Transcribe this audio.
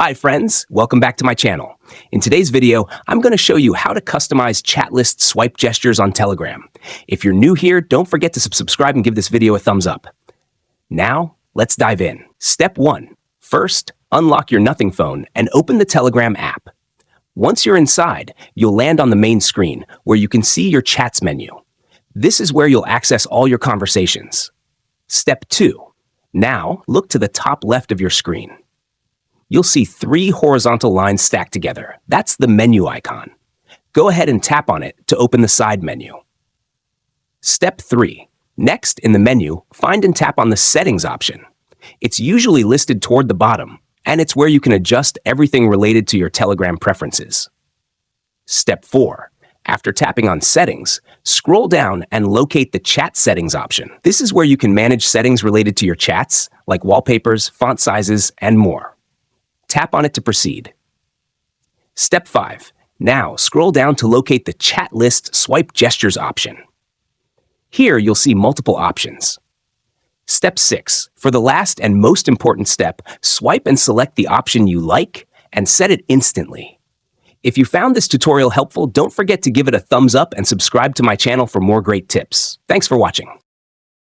Hi friends, welcome back to my channel. In today's video, I'm going to show you how to customize chat list swipe gestures on Telegram. If you're new here, don't forget to subscribe and give this video a thumbs up. Now, let's dive in. Step 1. First, unlock your Nothing phone and open the Telegram app. Once you're inside, you'll land on the main screen where you can see your chats menu. This is where you'll access all your conversations. Step 2. Now, look to the top left of your screen. You'll see 3 horizontal lines stacked together. That's the menu icon. Go ahead and tap on it to open the side menu. Step 3. Next, in the menu, find and tap on the Settings option. It's usually listed toward the bottom, and it's where you can adjust everything related to your Telegram preferences. Step 4. After tapping on Settings, scroll down and locate the Chat Settings option. This is where you can manage settings related to your chats, like wallpapers, font sizes, and more. Tap on it to proceed. Step 5. Now, scroll down to locate the Chat List Swipe Gestures option. Here, you'll see multiple options. Step 6. For the last and most important step, swipe and select the option you like and set it instantly. If you found this tutorial helpful, don't forget to give it a thumbs up and subscribe to my channel for more great tips. Thanks for watching.